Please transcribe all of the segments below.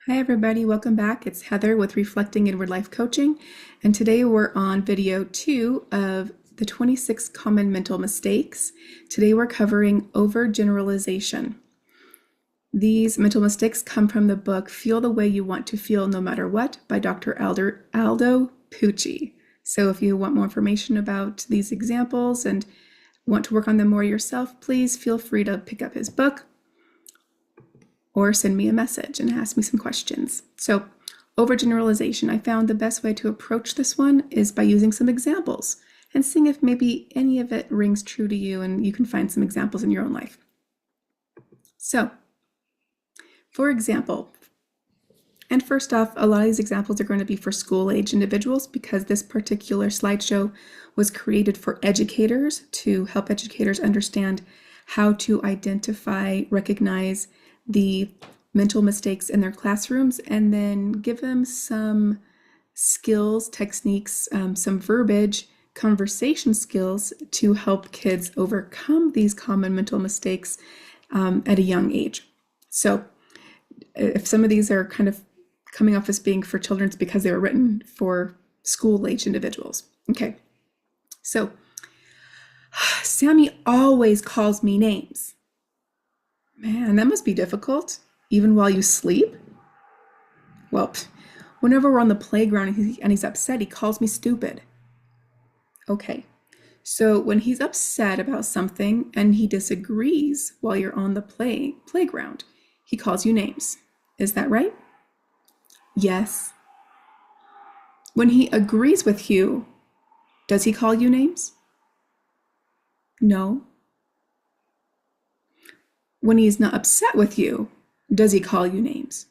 Hi everybody, welcome back. It's Heather with Reflecting Inward Life Coaching, and today we're on video 2 of the 26 common mental mistakes. Today we're covering overgeneralization. These mental mistakes come from the book Feel the Way You Want to Feel No Matter What by Dr. Aldo Pucci. So if you want more information about these examples and want to work on them more yourself, please feel free to pick up his book or send me a message and ask me some questions. So, overgeneralization. I found the best way to approach this one is by using some examples and seeing if maybe any of it rings true to you and you can find some examples in your own life. So, for example, and first off, a lot of these examples are going to be for school-age individuals because this particular slideshow was created for educators to help educators understand how to identify, recognize the mental mistakes in their classrooms and then give them some skills, techniques, some verbiage, conversation skills to help kids overcome these common mental mistakes at a young age. So if some of these are kind of coming off as being for children, it's because they were written for school-age individuals. Okay, so Sammy always calls me names. Man, that must be difficult, even while you sleep. Well, whenever we're on the playground and he's upset, he calls me stupid. Okay, so when he's upset about something and he disagrees while you're on the playground, he calls you names. Is that right? Yes. When he agrees with you, does he call you names? No. When he's not upset with you, does he call you names?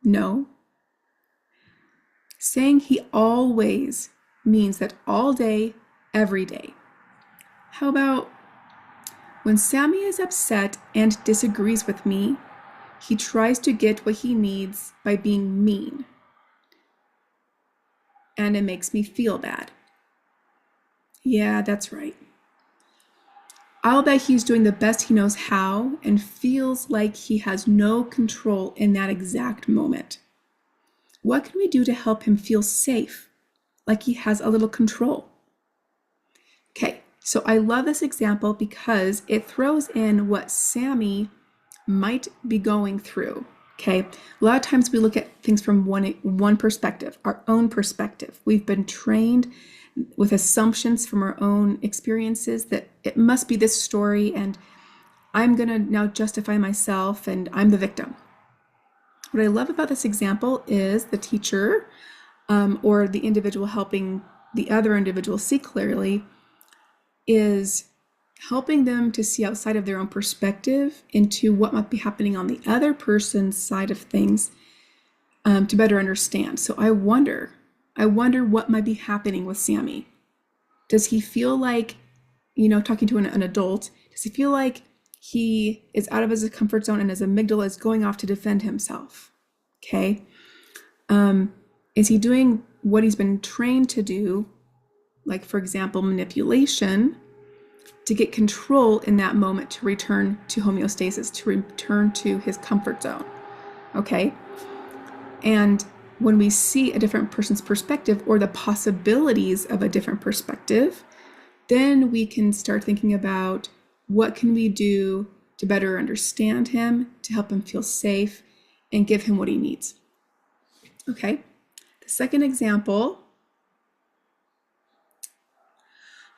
No. Saying he always means that all day, every day. How about when Sammy is upset and disagrees with me, he tries to get what he needs by being mean. And it makes me feel bad. Yeah, that's right. I'll bet he's doing the best he knows how and feels like he has no control in that exact moment. What can we do to help him feel safe, like he has a little control? Okay, so I love this example because it throws in what Sammy might be going through. Okay, a lot of times we look at things from one perspective, our own perspective. We've been trained with assumptions from our own experiences that it must be this story and I'm going to now justify myself and I'm the victim. What I love about this example is the teacher or the individual helping the other individual see clearly is helping them to see outside of their own perspective into what might be happening on the other person's side of things to better understand. So I wonder what might be happening with Sammy. Does he feel like, talking to an adult, does he feel like he is out of his comfort zone and his amygdala is going off to defend himself? Okay. Is he doing what he's been trained to do, like, for example, manipulation, to get control in that moment to return to homeostasis, to return to his comfort zone? Okay. And when we see a different person's perspective or the possibilities of a different perspective, then we can start thinking about what can we do to better understand him, to help him feel safe, and give him what he needs. Okay, the second example,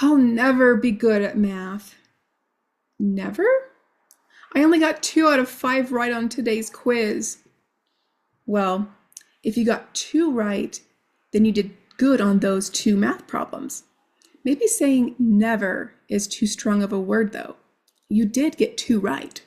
I'll never be good at math. Never? I only got 2 out of 5 right on today's quiz. Well, if you got 2 right, then you did good on those 2 math problems. Maybe saying never is too strong of a word though. You did get 2 right.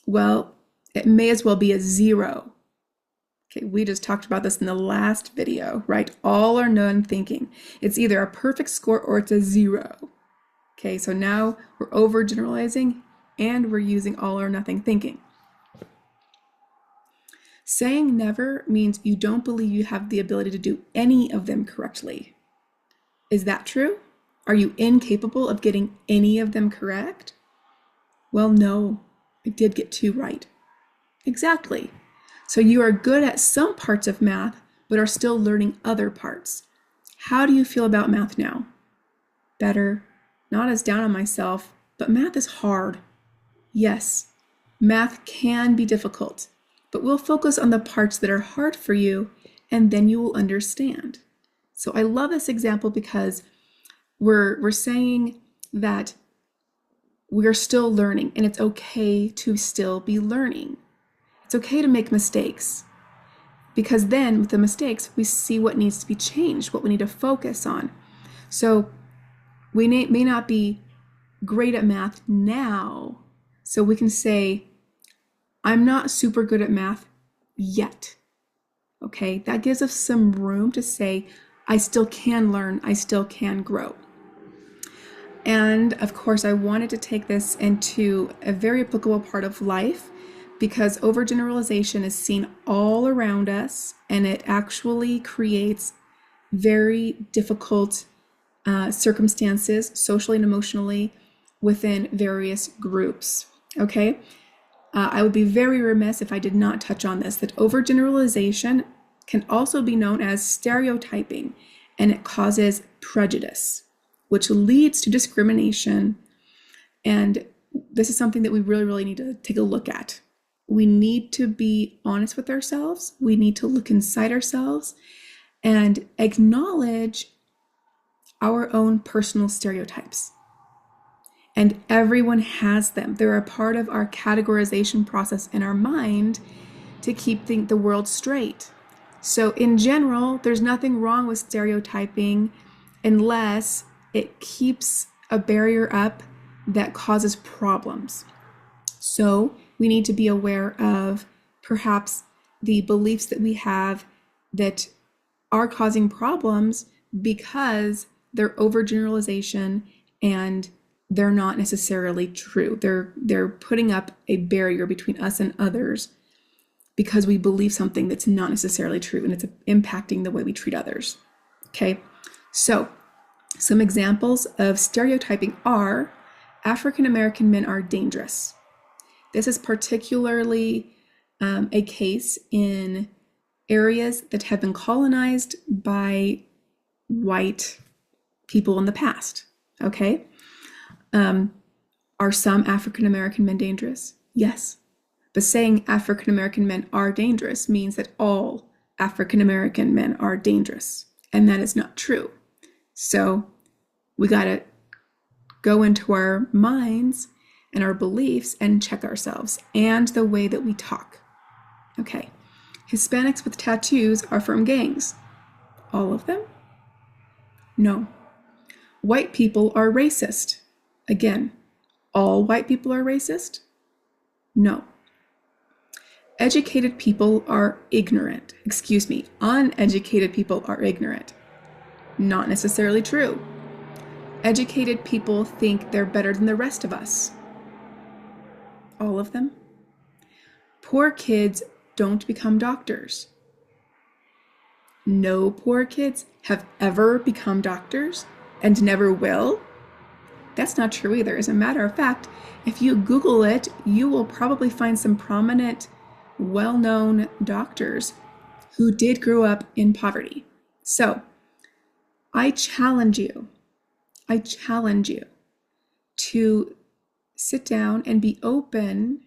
Well, it may as well be a 0. Okay, we just talked about this in the last video, right? All or none thinking. It's either a perfect score or it's a 0. Okay, so now we're overgeneralizing and we're using all or nothing thinking. Saying never means you don't believe you have the ability to do any of them correctly. Is that true? Are you incapable of getting any of them correct? Well, no, I did get 2 right. Exactly. So you are good at some parts of math, but are still learning other parts. How do you feel about math now? Better. Not as down on myself, but math is hard. Yes, math can be difficult, but we'll focus on the parts that are hard for you, and then you will understand. So I love this example because we're saying that we're still learning, and it's okay to still be learning. It's okay to make mistakes, because then with the mistakes, we see what needs to be changed, what we need to focus on. So we may not be great at math now, so we can say, I'm not super good at math yet. Okay, that gives us some room to say, I still can learn, I still can grow. And of course, I wanted to take this into a very applicable part of life because overgeneralization is seen all around us, and it actually creates very difficult circumstances, socially and emotionally, within various groups. Okay, I would be very remiss if I did not touch on this, that overgeneralization can also be known as stereotyping, and it causes prejudice, which leads to discrimination. And this is something that we really, really need to take a look at. We need to be honest with ourselves. We need to look inside ourselves and acknowledge our own personal stereotypes. And everyone has them. They're a part of our categorization process in our mind to keep the world straight. So in general, there's nothing wrong with stereotyping unless it keeps a barrier up that causes problems. So we need to be aware of perhaps the beliefs that we have that are causing problems because they're overgeneralization and they're not necessarily true. They're putting up a barrier between us and others because we believe something that's not necessarily true, and it's impacting the way we treat others. Okay, so some examples of stereotyping are African American men are dangerous. This is particularly a case in areas that have been colonized by white people in the past. Okay, are some African American men dangerous? Yes. But saying African American men are dangerous means that all African American men are dangerous. And that is not true. So we got to go into our minds and our beliefs and check ourselves and the way that we talk. Okay. Hispanics with tattoos are from gangs. All of them? No. White people are racist. Again, all white people are racist? No. Educated people are ignorant. Uneducated people are ignorant. Not necessarily true. Educated people think they're better than the rest of us. All of them. Poor kids don't become doctors. No poor kids have ever become doctors and never will. That's not true either. As a matter of fact, if you Google it, you will probably find some prominent, well-known doctors who did grow up in poverty. So I challenge you to sit down and be open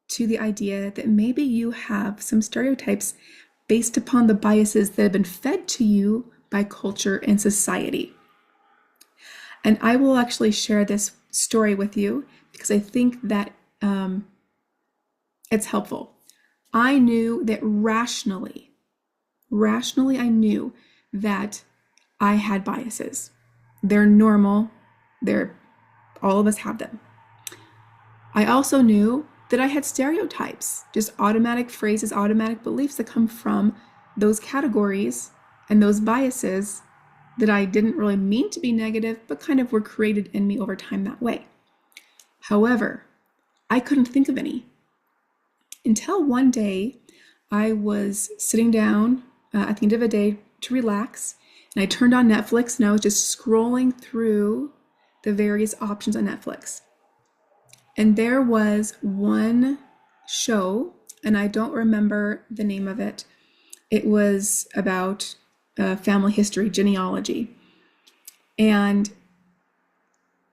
to the idea that maybe you have some stereotypes based upon the biases that have been fed to you by culture and society. And I will actually share this story with you because I think that it's helpful. I knew that rationally, I knew that I had biases. They're normal. All of us have them. I also knew that I had stereotypes, just automatic phrases, automatic beliefs that come from those categories and those biases that I didn't really mean to be negative, but kind of were created in me over time that way. However, I couldn't think of any until one day I was sitting down at the end of a day to relax, and I turned on Netflix, and I was just scrolling through the various options on Netflix. And there was one show and I don't remember the name of it. It was about family history, genealogy. And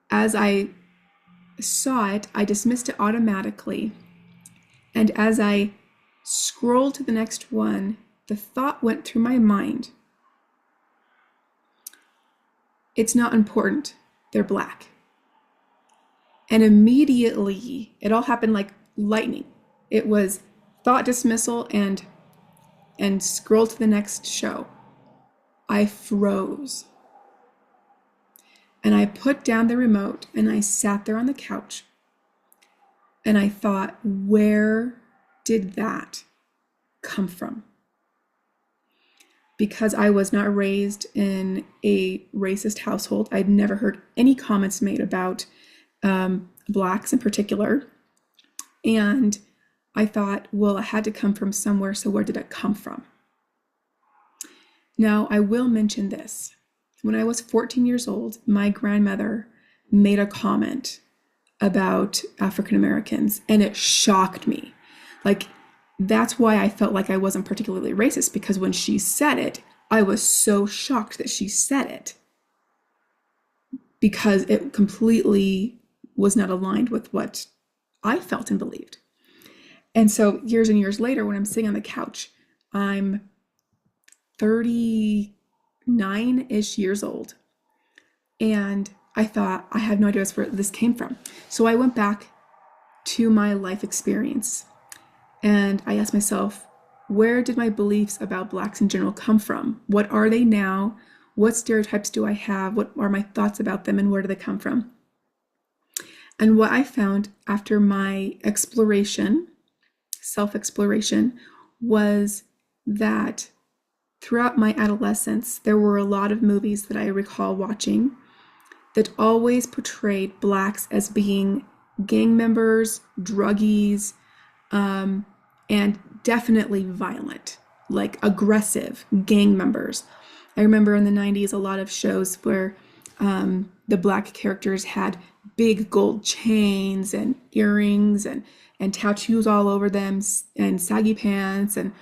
as I saw it, I dismissed it automatically. And as I scrolled to the next one, the thought went through my mind, it's not important, they're Black. And immediately, it all happened like lightning. It was thought dismissal and scroll to the next show. I froze. And I put down the remote and I sat there on the couch. And I thought, where did that come from? Because I was not raised in a racist household. I'd never heard any comments made about Blacks in particular. And I thought, well, it had to come from somewhere, so where did it come from? Now, I will mention this. When I was 14 years old, my grandmother made a comment about African Americans, and it shocked me. Like, that's why I felt like I wasn't particularly racist, because when she said it, I was so shocked that she said it, because it completely was not aligned with what I felt and believed. And so years and years later, when I'm sitting on the couch, I'm 39-ish years old. And I thought, I have no idea where this came from. So I went back to my life experience and I asked myself, where did my beliefs about Blacks in general come from? What are they now? What stereotypes do I have? What are my thoughts about them, and where do they come from? And what I found after my exploration, self-exploration, was that throughout my adolescence, there were a lot of movies that I recall watching that always portrayed Blacks as being gang members, druggies, and definitely violent, like aggressive gang members. I remember in the 90s, a lot of shows where the Black characters had big gold chains and earrings and tattoos all over them and saggy pants, and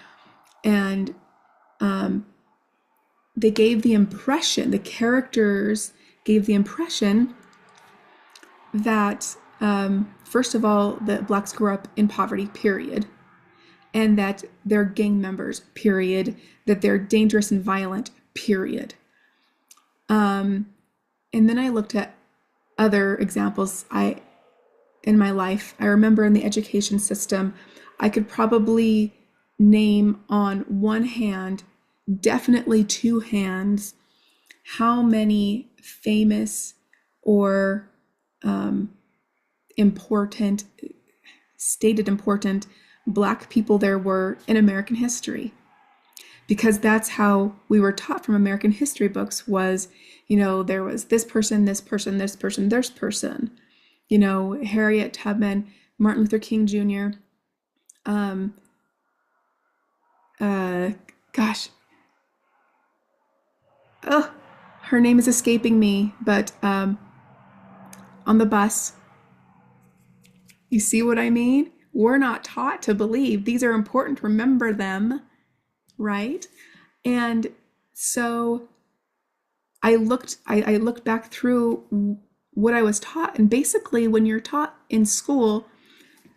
they gave the impression, the characters gave the impression that first of all, the Blacks grew up in poverty, period, and that they're gang members, period, that they're dangerous and violent, period. And then I looked at other examples in my life. I remember in the education system, I could probably name on one hand, definitely two hands, how many famous or important, stated important Black people there were in American history. Because that's how we were taught from American history books was, there was this person, this person, this person, this person, Harriet Tubman, Martin Luther King Jr., her name is escaping me, but on the bus, you see what I mean? We're not taught to believe these are important. Remember them, right? And so I looked back through what I was taught, and basically when you're taught in school,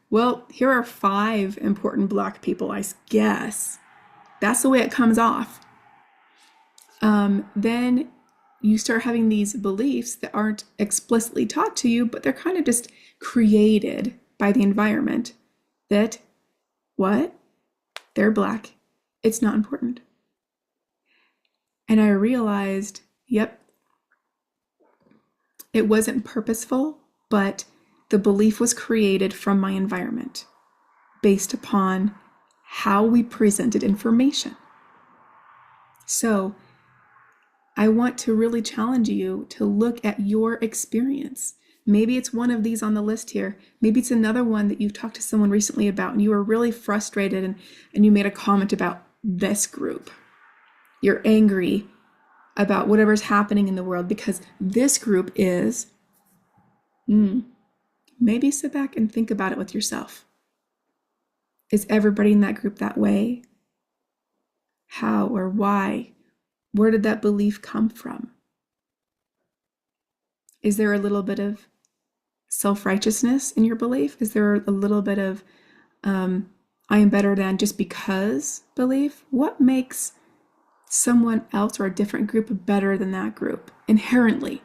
well, here are 5 important Black people, I guess. That's the way it comes off. Then you start having these beliefs that aren't explicitly taught to you, but they're kind of just created by the environment that, what? They're Black. It's not important. And I realized, yep, it wasn't purposeful, but the belief was created from my environment based upon how we presented information. So I want to really challenge you to look at your experience. Maybe it's one of these on the list here. Maybe it's another one that you've talked to someone recently about and you were really frustrated and you made a comment about this group. You're angry about whatever's happening in the world because this group is, maybe sit back and think about it with yourself. Is everybody in that group that way? How or why? Where did that belief come from? Is there a little bit of self-righteousness in your belief? Is there a little bit of I am better than just because belief? What makes someone else or a different group better than that group inherently?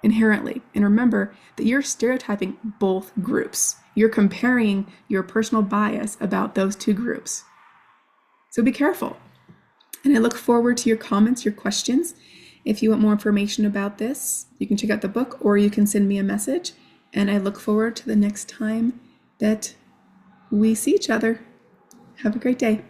Inherently. And remember that you're stereotyping both groups. You're comparing your personal bias about those two groups. So be careful. And I look forward to your comments, your questions. If you want more information about this, you can check out the book or you can send me a message. And I look forward to the next time that we see each other. Have a great day.